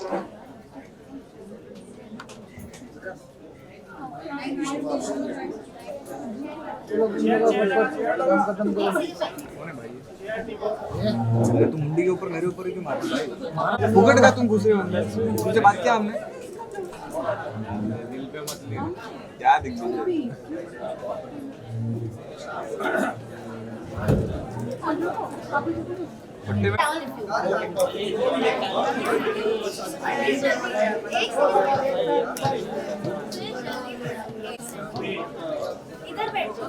तुम मुंडी के ऊपर मेरे ऊपर ही क्यों मारते भाई? फुकट का तुम घुस रहे हो अंदर। तुमसे बात किया हमने? दिल पे मत ले। क्या दिक्कत है? पट्टे में इधर बैठो।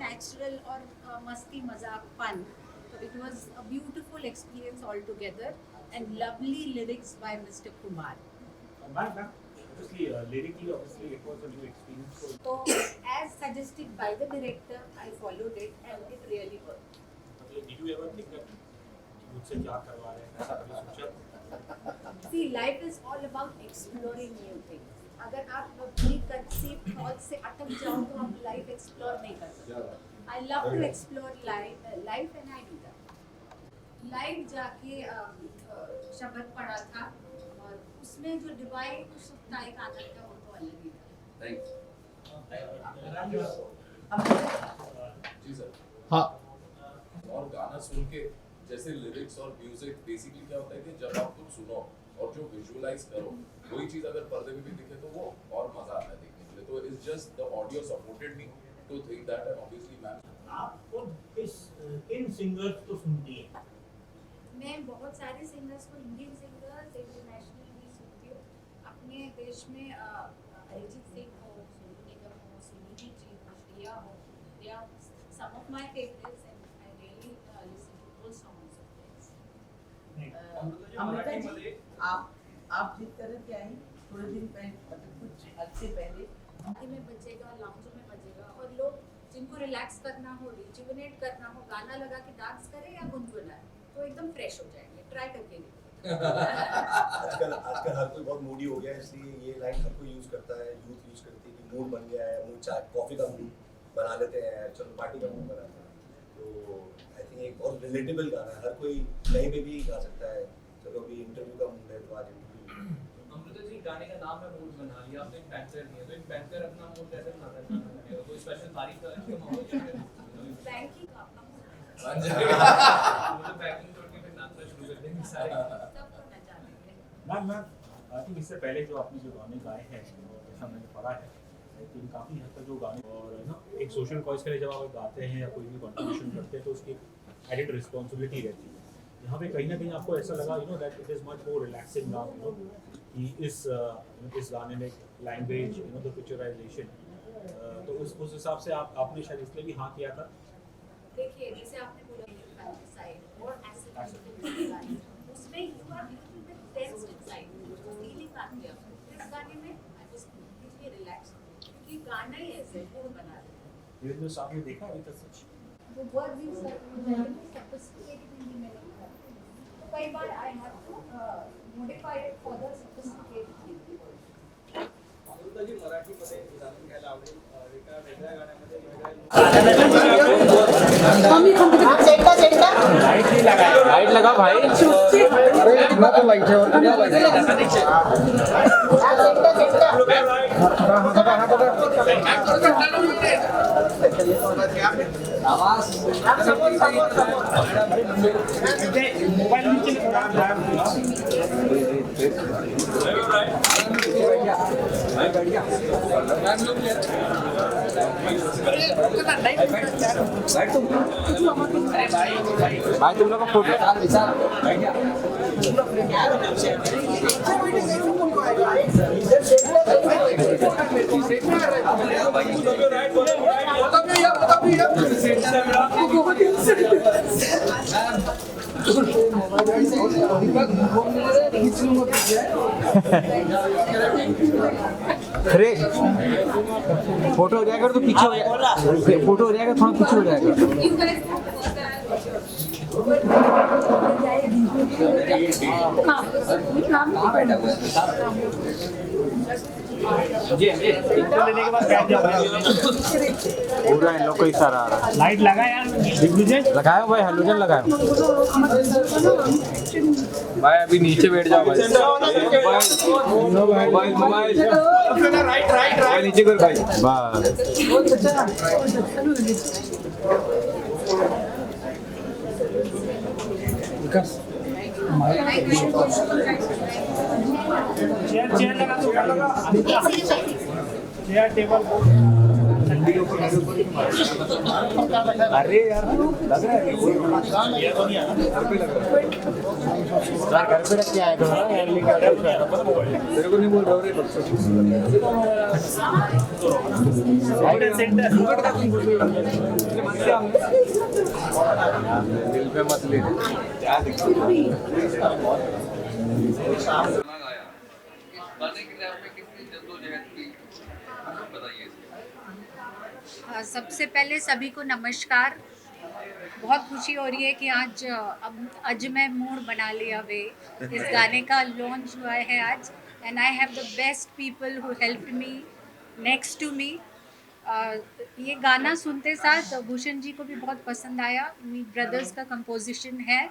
Natural और मस्ती मजाक fun. So it was a beautiful experience altogether and lovely lyrics by Mr. Kumar. Lyrically, obviously, it was a new experience. So as suggested by the director, I followed it and it really worked. Did you ever think that मुझसे क्या करवा रहे हैं? ऐसा कभी सोचा? See, life is all about exploring new things. अगर आप अपनी conceived thoughts से अटक जाओ तो आप life explore नहीं कर सकते. I love to explore life and I do that. Live जाके शब्द पढ़ा था और उसमें जो डिवाइन उत्सुकता एक आनंद का वो तो अलग ही था. जी सर. हाँ. और गाना सुन के जैसे लिरिक्स और म्यूजिक बेसिकली क्या होता है कि जब आप कुछ सुनो और जो विजुअलाइज करो वही चीज अगर पर्दे में भी दिखे तो वो और मजा आता है देखने के लिए. तो it's just the audio supported me to think that and obviously ma'am आपको इन सिंगर्स को सुनती है. मैं बहुत सारे सिंगर्स को, इंडियन सिंगर्स, इंटरनेशनल भी सुनती हूँ. अपने देश में अरिजीत सिंह हो, सोनू निगम हो, सुनिधि जी हो, श्रेया हो, they are some of my favorites and I really listen to all songs of theirs. Amrita ji, आप जिस तरह से आई थोड़े दिन पहले, मतलब कुछ हफ्ते पहले में बजेगा, लाउंज में बजेगा और लोग जिनको रिलैक्स करना हो, रिजुविनेट करना हो, गाना लगा के डांस करें या गुनगुनाएं तो एकदम फ्रेश हो जाएंगे. ट्राई करके देखो. आजकल हर कोई बहुत मूडी हो गया है, इसलिए ये लाइन हर कोई यूज करता है, यूथ यूज करती है कि मूड बन गया है, मूड चाय कॉफी का मूड बना लेते हैं, चलो पार्टी का मूड बनाते हैं. तो आई थिंक एक बहुत रिलेटेबल गाना है, हर कोई कहीं पे भी गा सकता है. चलो अभी इंटरव्यू का मूड है तो आज इंटरव्यू. अमृता जी, गाने का नाम है मूड बना लिया आपने. पैंथर नहीं है तो इन पैंथर अपना मूड कैसे बनाता है? कोई स्पेशल तारीफ का माहौल है? बैंकिंग आपका बन जाएगा. मतलब बैंकिंग छोड़ के फिर नाचना शुरू कर देंगे सारे. सब को नचा देंगे. मैम आई थिंक इससे पहले जो आपने जो गाने गाए हैं जैसा मैंने पढ़ा है आई थिंक काफ़ी हद तक जो गाने और ना एक सोशल कॉज के लिए जब आप गाते हैं या कोई भी कंट्रीब्यूशन करते हैं तो उसकी एडिड रिस्पॉन्सिबिलिटी रहती है. यहाँ पे कहीं ना कहीं आपको ऐसा लगा that it is much more relaxing now कि इस गाने में लैंग्वेज द पिक्चराइजेशन तो उस हिसाब से आपने शायद इसलिए भी हाँ किया था. देखिए जैसे आपने बोला साइड और एसिड उसमें you are little bit tensed inside, जो फीलिंग आती है इस गाने में. आई वाज कंप्लीटली रिलैक्स्ड क्योंकि गाना ही ऐसे मूड बना देता है. ये जो सामने देखा अभी तक सच वो वर्ड यूज करते हैं सोफिस्टिकेटेड हिंदी में लिखा है तो कई बार I have to modify it for the sophisticated Hindi. Amrita ji, मराठीमध्ये गाणं घ्यायला आवडेल एका वेगळ्या गाण्यामध्ये लाइट लगा भाई. अरे इतना तो लाइट है और क्या लाइट भाई तुम लोग का फोटो अरे फोटो हो जाएगा तो पीछे हो जाएगा, फोटो हो जाएगा थोड़ा पीछे हो जाएगा। पूरा इन लोग को इशारा आ रहा है। लाइट लगा यार दिग्विजय। लगाया भाई, हेलोजन लगाया। भाई अभी नीचे बैठ जाओ भाई। मोबाइल राइट नीचे कर भाई। बस चेयर लगा दो, चेयर टेबल। अरे यार लग रहा है घर पे रख के आए थे तेरे को नहीं बोल रहा रे फुकट का तुम घुस रहे हो। इसके बाद क्या हमने दिल पे मत ले क्या दिक्कत सबसे पहले सभी को नमस्कार। बहुत खुशी हो रही है कि आज आज मैं मूड बना लिया वे इस गाने का लॉन्च हुआ है आज, and I have the best people who help me next to me. ये गाना सुनते साथ भूषण जी को भी बहुत पसंद आया। मीत ब्रदर्स का कंपोजिशन है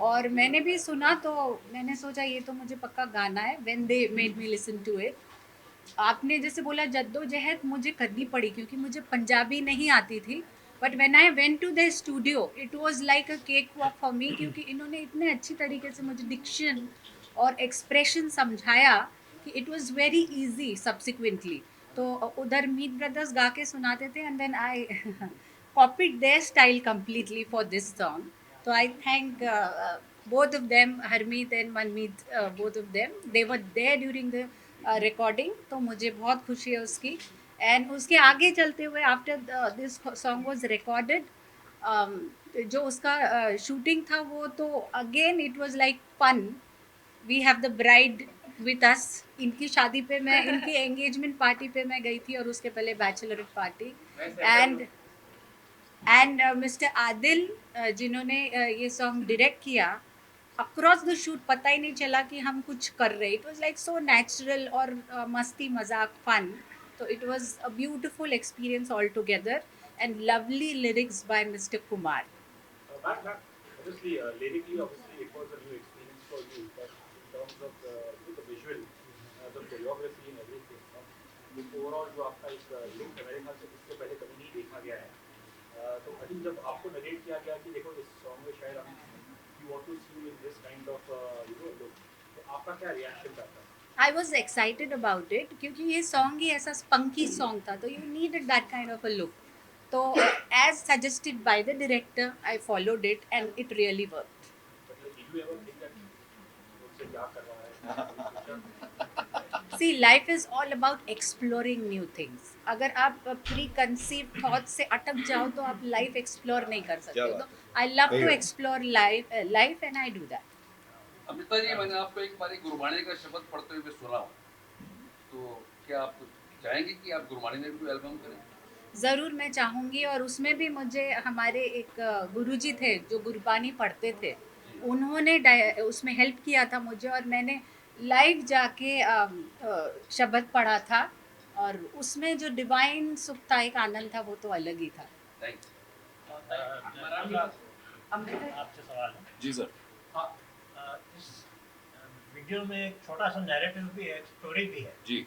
और मैंने भी सुना तो मैंने सोचा ये तो मुझे पक्का गाना है। When they made me listen to it, आपने जैसे बोला जद्दोजहद मुझे करनी पड़ी क्योंकि मुझे पंजाबी नहीं आती थी, but when I went to the studio it was like a cake walk for me, क्योंकि इन्होंने इतने अच्छी तरीके से मुझे डिक्शन और एक्सप्रेशन समझाया कि it was very easy subsequently. तो उधर मीत ब्रदर्स गा के सुनाते थे and then I copied their style completely for this song. तो I thank both of them, Harmeet and Manmeet, both of them, they were there during the recording, तो मुझे बहुत खुशी है उसकी। एंड उसके आगे चलते हुए after this song was recorded, जो उसका शूटिंग था वो तो again it was like fun. We have the bride with us. इनकी शादी पे मैं, इनकी एंगेजमेंट पार्टी पे मैं गई थी और उसके पहले Bachelorette party. And mister Adil जिन्होंने ये सॉन्ग डायरेक्ट किया, अक्रॉस द शूट पता ही नहीं चला कि हम कुछ कर रहे। It was like so natural और मस्ती मजाक फन। तो it was a beautiful experience all together and lovely lyrics by mister Kumar. Obviously, lyrically, obviously, it was a new experience for you, but in terms of the visual, the choreography and everything, overall जो आपका एक look है मेरे ख्याल से इससे पहले कभी नहीं देखा गया है। तो आई थिंक जब आपको नरेट किया गया कि देखो इस सॉन्ग में शायद हम you want to see you in this kind of look, तो आपका क्या रिएक्शन था? I was excited about it क्योंकि ये सॉन्ग ही ऐसा स्पंकी सॉन्ग था, तो you needed that kind of a look. तो as suggested by the director I followed it and it really worked. See, life is all about exploring new things. अगर आप pre conceive thought से अटक जाओ तो आप लाइफ एक्सप्लोर नहीं कर सकते। तो I love to explore life and I do that. Amrita ji, मैंने आपको एक बार गुरबाणी का शब्द पढ़ते हुए सुना, तो क्या आप चाहेंगे कि आप गुरबाणी में भी कोई एल्बम करें? ज़रूर, मैं चाहूँगी। और उसमें भी मुझे हमारे एक गुरुजी थे जो गुरबानी पढ़ते थे, उन्होंने उसमें हेल्प किया था मुझे, और मैंने लाइव जाके शब्द पढ़ा था और उसमें जो डिवाइन सुख था, एक आनंद था, वो तो अलग ही था। आपसे सवाल है जी सर। इस वीडियो में एक छोटा सा नैरेटिव भी है, एक स्टोरी भी है जी।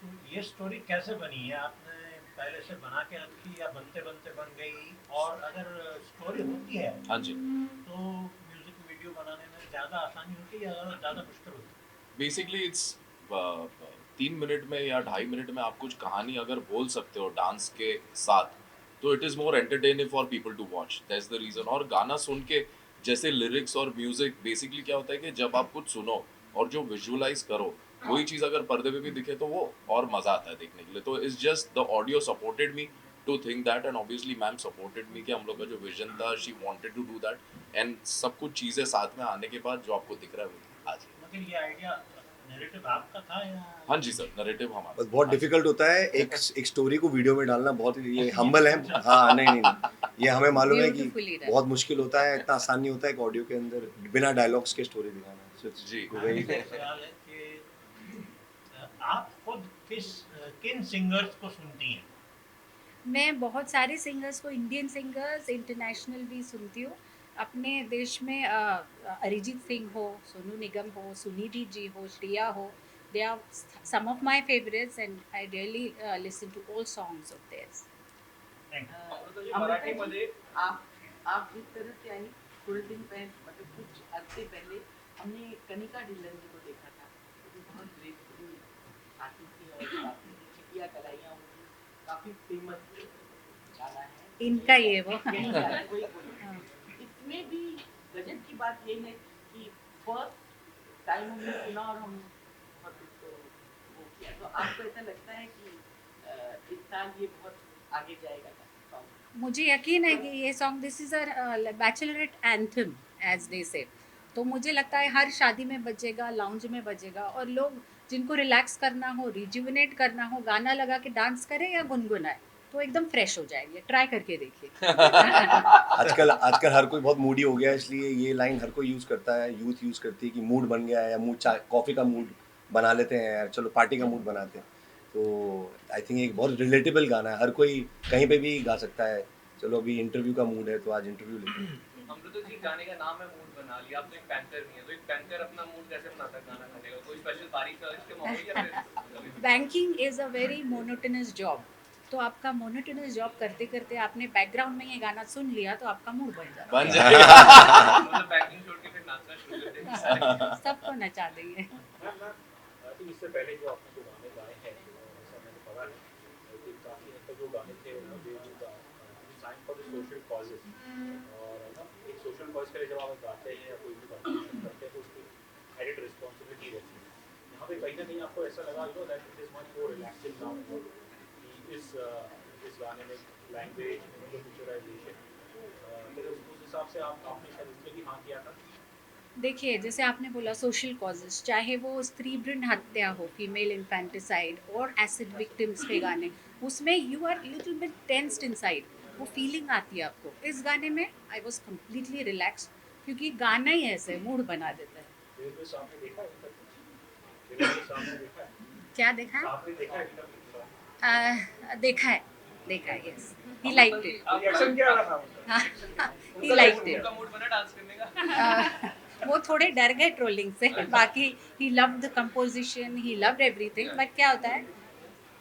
तो ये स्टोरी कैसे बनी है? आपने पहले से बना के रखी या बनते बनते बन गई? और अगर स्टोरी होती है हाँ जी, तो म्यूजिक वीडियो बनाने में ज़्यादा आसानी होती है या ज़्यादा मुश्किल होती है? बेसिकली इट्स 3 मिनट में या 2.5 मिनट में आप कुछ कहानी अगर बोल सकते हो डांस के साथ, तो it is more entertaining for people to watch. That's the reason. और गाना सुन के जैसे लिरिक्स और म्यूजिक, बेसिकली क्या होता है कि जब आप कुछ सुनो और जो विजुअलाइज करो, वही चीज़ अगर पर्दे पे भी दिखे तो वो और मज़ा आता है देखने के लिए। तो it's just the audio supported me to think that, and obviously ma'am supported me कि हम लोग का जो vision था, she wanted to do that, and सब कुछ चीज़ें साथ में आने के बाद जो आपको दिख रहा है वो आज। लेकिन ये आइडिया नैरेटिव आपका था या? हाँ जी सर, नैरेटिव हमारा। बस बहुत डिफिकल्ट होता है एक स्टोरी को वीडियो में डालना, बहुत ये हम्बल है। हाँ नहीं, ये हमें मालूम है कि Beautifully done. बहुत मुश्किल होता है, इतना आसान नहीं होता है एक ऑडियो के अंदर बिना डायलॉग्स के स्टोरी दिखाना। जी। वही सवाल है कि आप खुद किन सिंगर्स को सुनती हैं? मैं बहुत सारे सिंगर्स को, इंडियन सिंगर्स, इंटरनेशनल भी सुनती हूँ। अपने देश में अरिजीत सिंह हो, सोनू निगम हो, सुनिधि जी हो, श्रेया हो, they are some of my favourites and I really listen to all songs of theirs. Amrita ji, Marathi मध्ये आप जिस तरह से आई, थोड़े दिन पहले मतलब कुछ हफ्ते पहले हमने कनिका ढिल्लन जी को देखा था, वो भी बहुत ग्रेटफुल आती थी और काफी चिटिया कलाइयाँ उनकी काफी फेमस गाना है इनका ये वो यही गाना है, वही बोलो। इसमें भी गजब की बात यही है कि फर्स्ट टाइम हमने सुना और हम बहुत उसको वो किया, तो आपको ऐसा लगता है कि इस साल ये बहुत आगे जाएगा सॉन्ग? मुझे यकीन है कि ये song, this is a bachelorette anthem as they say, तो मुझे लगता है हर शादी में बजेगा, लाउंज में बजेगा, और लोग जिनको रिलैक्स करना हो, रिजुविनेट करना हो, गाना लगा के डांस करें या गुनगुनाए तो एकदम फ्रेश हो जाएंगे। ट्राई करके देखिए। आजकल हर कोई बहुत मूडी हो गया है, इसलिए ये लाइन हर कोई यूज करता है, यूथ यूज करती है कि मूड बन गया है, या मूड चाय कॉफी का मूड बना लेते हैं यार, चलो पार्टी का मूड बनाते हैं। तो आई थिंक एक बहुत रिलेटेबल गाना है, हर कोई कहीं पे भी गा सकता है। चलो अभी इंटरव्यू का मूड है तो आज इंटरव्यू लेते हैं। अमृता जी, गाने का नाम है मूड बना लिया, आप तो एक पैंथर नहीं है, तो एक पैंथर अपना मूड कैसे बनाता है गाना गाने का? कोई स्पेशल बारिश का इसके माहौल या फिर banking is a very monotonous job, तो आपका मोनोटोनस जॉब करते करते आपने बैकग्राउंड में ये गाना सुन लिया तो आपका मूड बन जाता बन जाएगा। मतलब बैंकिंग छोड़ के फिर नाचना शुरू कर देंगे? है, सबको नचा देंगे। आई थिंक इससे पहले जो आपने जो गाने गाए हैं, ऐसा मैंने पढ़ा है, आई थिंक काफ़ी हद तक जो गाने थे मुझे sign for the social causes, और ना एक सोशल कॉज के लिए जब आप गाते हैं या कोई भी कंट्रीब्यूशन करते हैं तो उसकी एडिट रिस्पॉन्सिबिलिटी रहती है। यहाँ पे कहीं ना कहीं आपको ऐसा लगा that it is much more relaxing now कि इस गाने में लैंग्वेज पिक्चराइजेशन, फिर उस हिसाब से आपने शायद इसलिए भी हाँ किया था। देखिए, जैसे आपने बोला सोशल कॉजेस, चाहे वो स्त्री भ्रूण हत्या हो, फीमेल इन्फेंटिसाइड और एसिड विक्टिम्स के गाने, उसमें you are little bit tensed inside, वो फीलिंग आती है आपको। इस गाने में आई वाज कंप्लीटली रिलैक्स, क्योंकि गाना ही ऐसे मूड बना देता है। फिर सामने देखा है, फिर सामने देखा है, क्या देखा है? आपने देखा है देखा है, yes, he liked it. Reaction क्या रहा था? He liked it. उनका मूड बना डांस करने का? वो थोड़े डर गए ट्रोलिंग से, बाकी he loved the composition, he loved everything, but क्या होता है,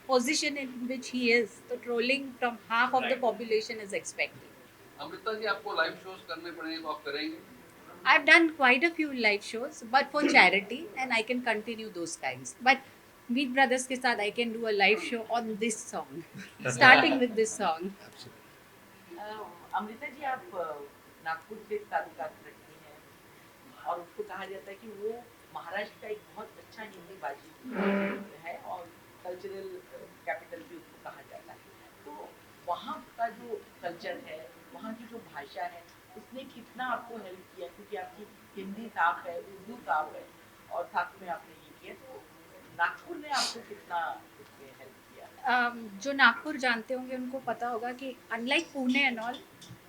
position in which he is, तो trolling from half of the population is expected. Amrita ji, आपको लाइव शोज करने पड़ेंगे तो आप करेंगे? I've done quite a few live shows, but for charity, and I can continue those kinds. But Meet Brothers के साथ I can do a live show on this song, starting with this song. Amrita ji, आप नागपुर से ताल्लुकात रखती हैं और उसको कहा जाता है कि वो महाराष्ट्र का एक बहुत अच्छा हिंदी भाषी है और कल्चरल कैपिटल भी उसको कहा जाता है। तो वहाँ का जो कल्चर है, वहाँ की जो भाषा है, उसने कितना आपको हेल्प किया? क्योंकि आपकी हिंदी साफ है, उर्दू साफ है और साथ में आपने ये किया, तो नागपुर ने आपको कितना इसमें हेल्प किया? जो नागपुर जानते होंगे उनको पता होगा कि unlike Pune and all,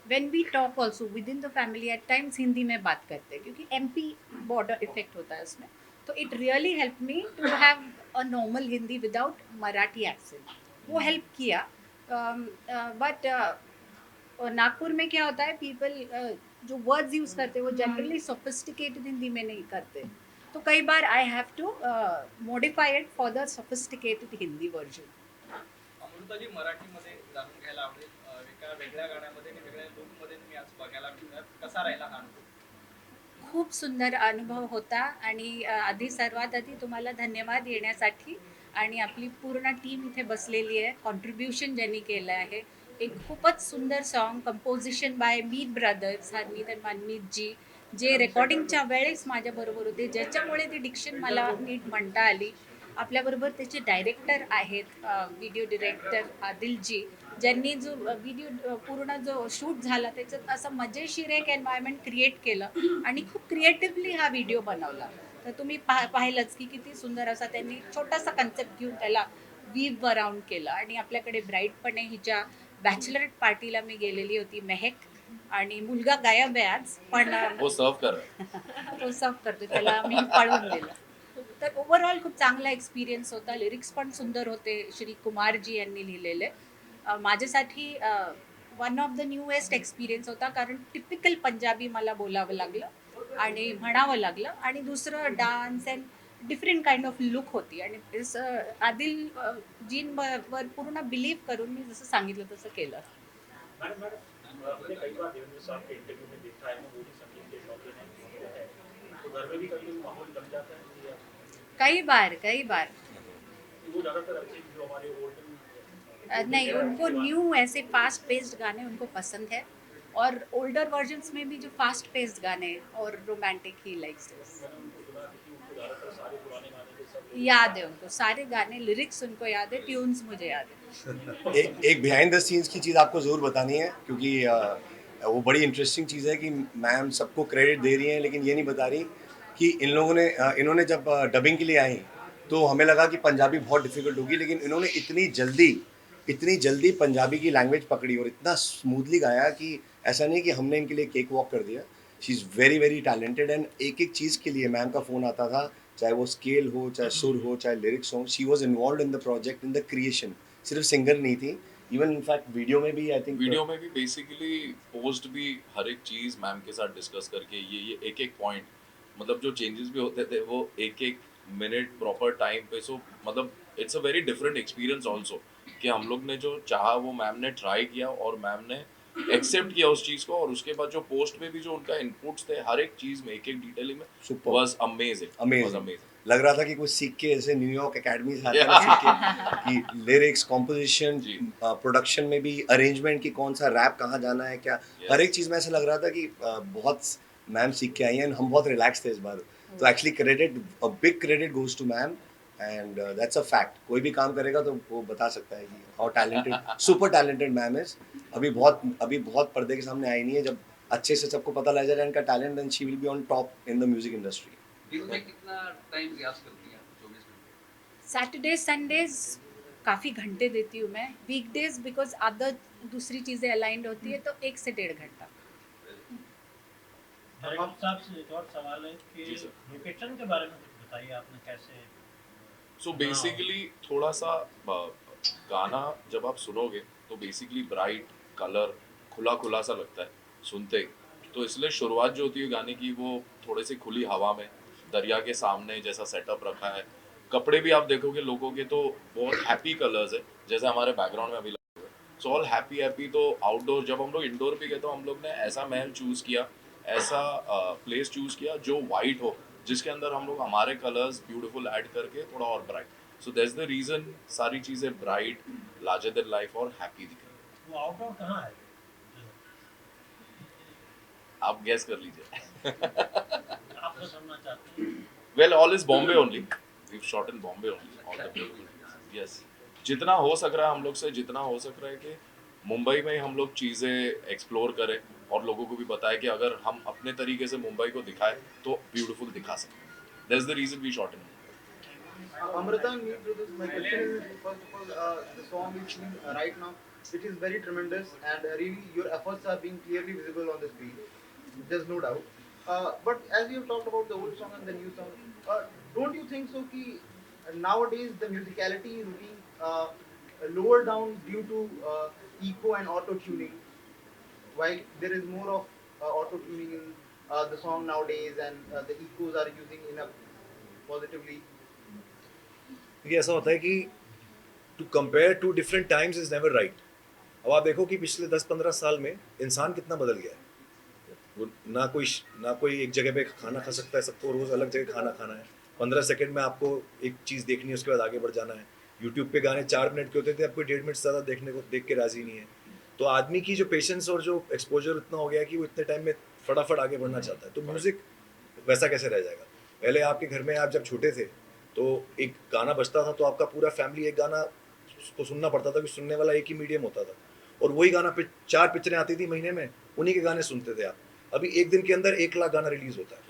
when we talk also with in the family at times Hindi में बात करते हैं, क्योंकि MP बॉर्डर इफेक्ट होता है उसमें, तो it really help me to have a normal Hindi without Marathi accent, वो हेल्प किया। बट नागपुर में क्या होता है, पीपल जो वर्ड्स यूज़ करते हैं वो जनरली सोफिस्टिकेटेड हिंदी में नहीं करते, तो कई बार I have to modify it for the sophisticated Hindi version. Amrita ji, मराठीमध्ये जाणून घ्यायला आवडेल, एका वेगळ्या गाण्यामध्ये आणि वेगळ्या लुकमध्ये तुम्ही आज बघायला मिळतात, कसा राहिला हा अनुभव? खूप सुंदर अनुभव होता, आणि आधी सर्वात आधी तुम्हाला धन्यवाद येण्यासाठी, आणि आपली पूर्ण टीम इथे बसलेली आहे, कॉन्ट्रीब्युशन ज्यांनी केलं आहे, एक खूपच सुंदर सॉन्ग, कंपोजिशन बाय मीत ब्रदर्स, हरमीत आणि मनमीत जी, जे रेकॉर्डिंगच्या वेळेस माझ्याबरोबर होते, ज्याच्यामुळे ती डिक्शन मला नीट म्हणता आली, आपल्याबरोबर त्याचे डायरेक्टर आहेत, व्हिडिओ डिरेक्टर आदिलजी, ज्यांनी जो व्हिडिओ पूर्ण जो शूट झाला त्याच्यात असं मजेशीर एक एन्व्हायरमेंट क्रिएट केलं आणि खूप क्रिएटिव्हली हा व्हिडिओ बनवला. तर तुम्ही पाहिलंच की किती सुंदर असा त्यांनी छोटासा कन्सेप्ट घेऊन त्याला वीव अराउंड केलं. आणि आपल्याकडे ब्राईड पण आहे. हिच्या बॅचलर पार्टीला मी गेलेली होती, मेहक, आणि मुलगा गायब आहे आज, पण वो सर्व कर रहा है. तो सर्व करतो, त्याला मी पळवून दिलं. तर ओव्हरऑल खूप चांगला एक्सपिरियन्स होता. लिरिक्स पण सुंदर होते, श्री कुमारजी यांनी लिहिलेले. माझ्यासाठी one of the newest experience होता, कारण टिपिकल पंजाबी मला बोलावं लागलं आणि म्हणावं लागलं. आणि दुसरं dance and different kind of look होती. आणि आदिल जींवर पूर्ण बिलीव्ह करून मी जसं सांगितलं तसं केलं. मैडम आपने कई बार देवेंद्र साहब के इंटरव्यू में देखा है ना, वो भी संगीत के शौकीन है, तो घर में भी कभी माहौल बन जाता है या कई बार वो ज़्यादातर अच्छे जो हमारे ओल्ड नहीं, उनको न्यू ऐसे फास्ट पेस्ड गाने उनको पसंद है, और ओल्डर वर्जन्स में भी जो फास्ट पेस्ड गाने और रोमांटिक ही लाइक्स. याद है उनको सारे गाने, लिरिक्स उनको याद है, ट्यून्स मुझे याद है. एक बिहाइंड द सीन्स की चीज़ आपको ज़रूर बतानी है, क्योंकि वो बड़ी इंटरेस्टिंग चीज़ है कि मैम सबको क्रेडिट दे रही हैं लेकिन ये नहीं बता रही कि इन्होंने जब डबिंग के लिए आई तो हमें लगा कि पंजाबी बहुत डिफ़िकल्ट होगी, लेकिन इन्होंने इतनी जल्दी पंजाबी की लैंग्वेज पकड़ी और इतना स्मूथली गाया कि ऐसा नहीं कि हमने इनके लिए केक वॉक कर दिया. She is very very talented and एक चीज़ के लिए मैम का फ़ोन आता था, चाहे वो स्केल हो, चाहे सुर हो, चाहे लिरिक्स हो. She was involve in the project, in the creation. सिर्फ सिंगर नहीं थी, इवन इनफैक्ट वीडियो में भी, आई थिंक वीडियो में भी बेसिकली पोस्ट भी हर एक चीज मैम के साथ डिस्कस करके ये एक एक पॉइंट, मतलब जो चेंजेस भी होते थे वो एक एक मिनट प्रॉपर टाइम पे. सो मतलब it's a very different experience also कि हम लोग ने जो चाहा वो मैम ने ट्राई किया और मैम ने एक्सेप्ट किया उस चीज को. और उसके बाद जो पोस्ट में भी जो उनका इनपुट्स थे हर एक चीज में, एक एक डिटेलिंग में, Superb. Was amazing. लग रहा था कि कुछ सीख के ऐसे न्यूयॉर्क एकेडमी से आता है सीख के कि लिरिक्स, कॉम्पोजिशन, जी. प्रोडक्शन में भी अरेंजमेंट की कौन सा रैप कहाँ जाना है क्या, हर एक चीज़ में ऐसा लग रहा था कि बहुत मैम सीख के आई हैं. हम बहुत रिलैक्स थे इस बार. तो actually big credit goes to ma'am and that's a fact. कोई भी काम करेगा तो वो बता सकता है कि how talented, super talented ma'am is. अभी बहुत पर्दे के सामने आई नहीं है. जब अच्छे से सबको पता लग जाएगा इनका talent, then she will be on top in the music industry. दिन में कितना टाइम रियाज करती हैं आप? 24 घंटे? सैटरडे संडेज काफ़ी घंटे देती हूँ मैं. वीकडेज बिकॉज अदर दूसरी चीज़ें अलाइंड होती है तो 1 से 1.5 घंटा. आप साहब से एक और सवाल है कि जी सर. लोकेशन के बारे में कुछ बताइए, आपने कैसे. सो बेसिकली थोड़ा सा गाना जब आप सुनोगे तो बेसिकली ब्राइट कलर खुला खुला सा लगता है सुनते ही. तो इसलिए शुरुआत जो होती है गाने की वो थोड़े से खुली हवा में, दरिया के सामने जैसा सेटअप रखा है. कपड़े भी आप देखोगे लोगों के तो बहुत हैप्पी कलर्स है, जैसे हमारे बैकग्राउंड में अभी लगे हुए. So all happy. तो आउटडोर जब हम लोग इंडोर भी गए तो हम लोग ने ऐसा महल चूज़ किया, ऐसा प्लेस चूज़ किया जो वाइट हो, जिसके अंदर हम लोग हमारे कलर्स ब्यूटीफुल ऐड करके थोड़ा और bright. So that's the reason सारी चीज़ें ब्राइट, लार्जर देन लाइफ और हैप्पी दिख रही हैं. वो आउटडोर कहाँ है? आप गेस कर लीजिए. आप तो सुनना चाहते हैं. Well, all is Bombay only. We've shot in Bombay only. All the beautiful. Yes. जितना हो सक रहा है हम लोग से, जितना हो सक रहा है कि मुंबई में हम लोग चीज़ें एक्सप्लोर करें और लोगों को भी बताएं कि अगर हम अपने तरीके से मुंबई को दिखाएं तो ब्यूटीफुल दिखा सकते हैं. That's the reason we shot in Mumbai. Amrita, me introduce my question is, first of all, the song is seen right now. It is very tremendous and really your efforts are being clearly visible on the screen. There's no doubt. But as you have talked about the old song and the new song, don't you think so ki nowadays the musicality is being lower down due to echo and auto tuning, while there is more of auto tuning in the song nowadays and the echoes are using enough positively. ये ऐसा होता है कि to compare to different times is never right. अब आप देखो कि पिछले 10-15 साल में इंसान कितना बदल गया है. वो ना कोई एक जगह पे खाना खा सकता है, सबको रोज़ अलग जगह खाना खाना है. 15 सेकंड में आपको एक चीज़ देखनी है, उसके बाद आगे बढ़ जाना है. यूट्यूब पे गाने 4 मिनट के होते थे, आपको 1.5 मिनट से ज़्यादा देख के राजी नहीं है. तो आदमी की जो पेशेंस और जो एक्सपोजर इतना हो गया कि वो इतने टाइम में फटाफट आगे बढ़ना चाहता है. तो म्यूज़िक वैसा कैसे रह जाएगा. पहले आपके घर में आप जब छोटे थे तो एक गाना बजता था तो आपका पूरा फैमिली एक गाना को सुनना पड़ता था, कि सुनने वाला एक ही मीडियम होता था, और वही गाना 4 पिक्चरें आती थी महीने में, उन्हीं के गाने सुनते थे आप। अभी एक दिन के अंदर 1 लाख गाना रिलीज होता है,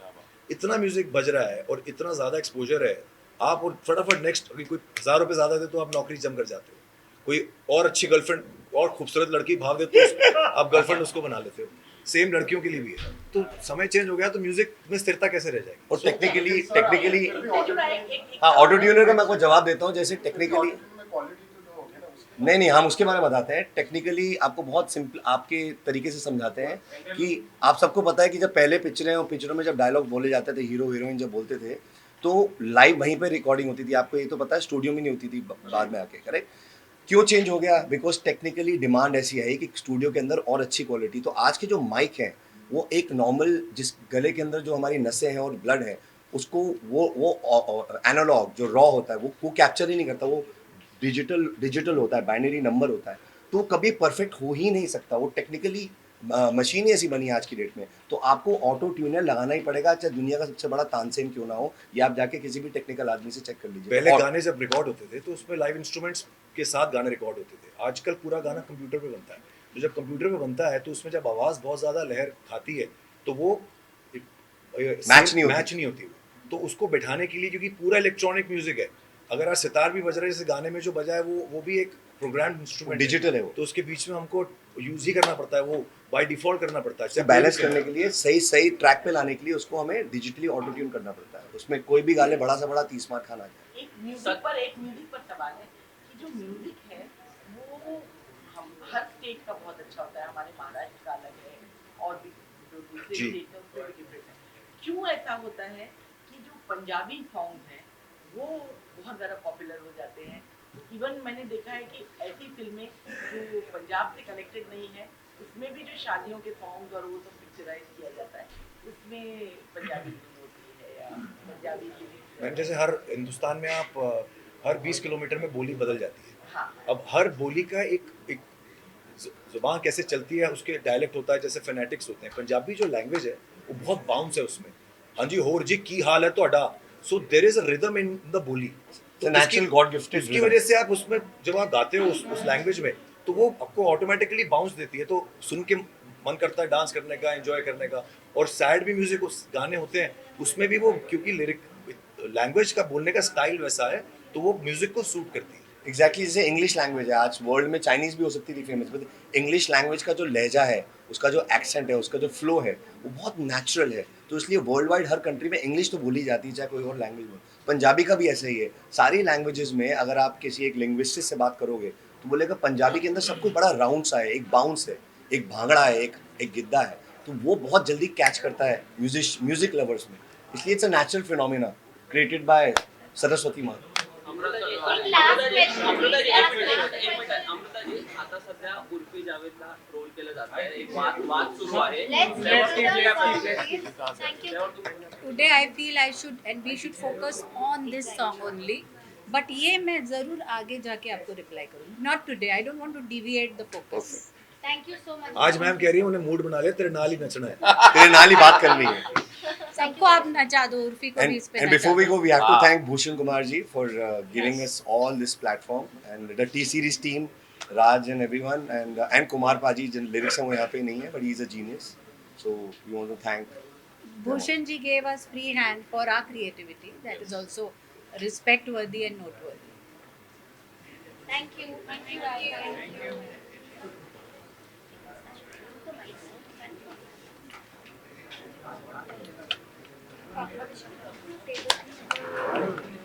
इतना म्यूजिक बज रहा है और इतना ज़्यादा एक्सपोजर है, आप और फटाफट नेक्स्ट, अभी कोई 1000 रुपये ज़्यादा दे तो आप नौकरी जम कर जाते हो, कोई और अच्छी गर्लफ्रेंड और खूबसूरत लड़की भाव दे तो आप गर्लफ्रेंड उसको बना लेते हो, सेम लड़कियों के लिए भी है। तो समय चेंज हो गया तो म्यूजिक में स्थिरता कैसे रह जाएगी? और टेक्निकली हाँ, ऑटो ट्यूनर का मैं आपको जवाब देता हूँ। जैसे टेक्निकली नहीं, हम उसके बारे में बताते हैं। टेक्निकली आपको बहुत सिंपल आपके तरीके से समझाते हैं कि आप सबको पता है कि जब पहले पिक्चरें और पिक्चरों में जब डायलॉग बोले जाते थे, हीरो हीरोइन जब बोलते थे तो लाइव वहीं पे रिकॉर्डिंग होती थी। आपको ये तो पता है, स्टूडियो में नहीं होती थी बाद में आके, करेक्ट? क्यों चेंज हो गया? बिकॉज टेक्निकली डिमांड ऐसी है कि स्टूडियो के अंदर और अच्छी क्वालिटी। तो आज के जो माइक हैं वो एक नॉर्मल, जिस गले के अंदर जो हमारी नसें हैं और ब्लड है, उसको वो एनालॉग जो रॉ होता है वो कैप्चर ही नहीं करता। वो डिजिटल होता है, बाइनरी नंबर होता है, तो कभी परफेक्ट हो ही नहीं सकता। वो टेक्निकली मशीन ही ऐसी बनी है आज की डेट में। तो आपको ऑटो ट्यूनर लगाना ही पड़ेगा, चाहे दुनिया का सबसे बड़ा तानसेन क्यों ना हो। या आप जाके किसी भी टेक्निकल आदमी से चेक कर लीजिए। पहले गाने जब रिकॉर्ड होते थे तो उसमें लाइव इंस्ट्रूमेंट्स के साथ गाने रिकॉर्ड होते थे। आजकल पूरा गाना कंप्यूटर पे बनता है। तो जब कंप्यूटर पे बनता है तो उसमें जब आवाज़ बहुत ज़्यादा लहर खाती है तो वो मैच नहीं होती। तो उसको बैठाने के लिए, क्योंकि पूरा इलेक्ट्रॉनिक म्यूजिक है, अगर आज सितार भी बज रहा है, जैसे गाने में जो बजा है वो भी एक प्रोग्राम इंस्ट्रूमेंट डिजिटल है वो, तो उसके बीच में हमको यूज ही करना पड़ता है, वो बाय डिफॉल्ट करना पड़ता है। बैलेंस करने के लिए, सही ट्रैक पे लाने के लिए उसको हमें डिजिटली ऑटो ट्यून करना पड़ता है। उसमें कोई भी गाने बड़ा से बड़ा 30 मार खाना है। एक म्यूजिक पर सवाल है कि जो म्यूजिक है वो हम हर स्टेट का बहुत अच्छा होता है। हमारे महाराष्ट्र का अलग है और भी जो दूसरे स्टेट है उसमें भी डिफरेंट है। क्यों ऐसा होता है कि जो पंजाबी सॉन्ग हैं वो बहुत ज़्यादा पॉपुलर हो जाते हैं? इवन मैंने देखा है कि ऐसी फिल्में जो पंजाब से कनेक्टेड नहीं है, उसमें भी जो शादियों के सॉन्ग और वो सब पिक्चराइज किया जाता है, उसमें पंजाबी नहीं होती है या पंजाबी की। जैसे हर हिंदुस्तान में आप हर 20 किलोमीटर में बोली बदल जाती है। हाँ। अब हर बोली का एक जुबान कैसे चलती है, उसके डायलेक्ट होता है, जैसे फेनेटिक्स होते हैं। पंजाबी जो लैंग्वेज है वो बहुत बाउंस है उसमें। हाँ जी, होर जी की हाल है ਤੁਹਾਡਾ, so there is a rhythm in the बोली, नेचुरल गॉड गिफ्टेड। उसकी वजह से आप उसमें जब आप गाते हो उस लैंग्वेज में तो वो आपको ऑटोमेटिकली बाउंस देती है, तो सुन के मन करता है डांस करने का, एंजॉय करने का। और सैड भी म्यूजिक उस गाने होते हैं, उसमें भी वो क्योंकि लिरिक लैंग्वेज का बोलने का स्टाइल वैसा है तो वो म्यूजिक को सूट करती है। एग्जैक्टली जैसे इंग्लिश लैंग्वेज है, आज वर्ल्ड में चाइनीज भी हो सकती थी फेमस, बट इंग्लिश लैंग्वेज का जो लहजा है, उसका जो एक्सेंट है, उसका जो फ्लो है, वो बहुत नेचुरल है। तो इसलिए वर्ल्ड वाइड हर कंट्री में इंग्लिश तो बोली जाती है, चाहे कोई और लैंग्वेज हो। पंजाबी का भी ऐसा ही है। सारी लैंग्वेजेस में अगर आप किसी एक लिंग्विस्टिक से बात करोगे तो बोलेगा पंजाबी के अंदर सब कुछ बड़ा राउंड सा है, एक बाउंस है, एक भांगड़ा है, एक गिद्दा है, तो वो बहुत जल्दी कैच करता है म्यूजिक लवर्स में। इसलिए it's a natural phenomena created by Saraswati माँ। आता सध्या उर्फी जावेदला रोल केलं जात आहे, एक वाद सुरू आहे। Today I feel I should and we should focus on this song only. But ये मैं जरूर आगे जाके आपको रिप्लाई करूँगी। Not today. I don't want to deviate the focus. Thank you so much. आज मैम कह रही है उन्हें मूड बना लिया, तेरे नाल ही नचना है, तेरे नाल ही बात करनी है। सबको आप नचा दो, उर्फी को भी इस पे And before we go, we have to thank Bhushan Kumar ji for giving us all this platform, and the T Series team, Raj and everyone, and Kumar Paji, Jin lyrics हैं वो यहाँ पे नहीं है, but he is a genius. So we want to thank. Bhushan ji gave us free hand for our creativity. That is also respect worthy and noteworthy. Thank you. Thank you. Thank you. Thank you.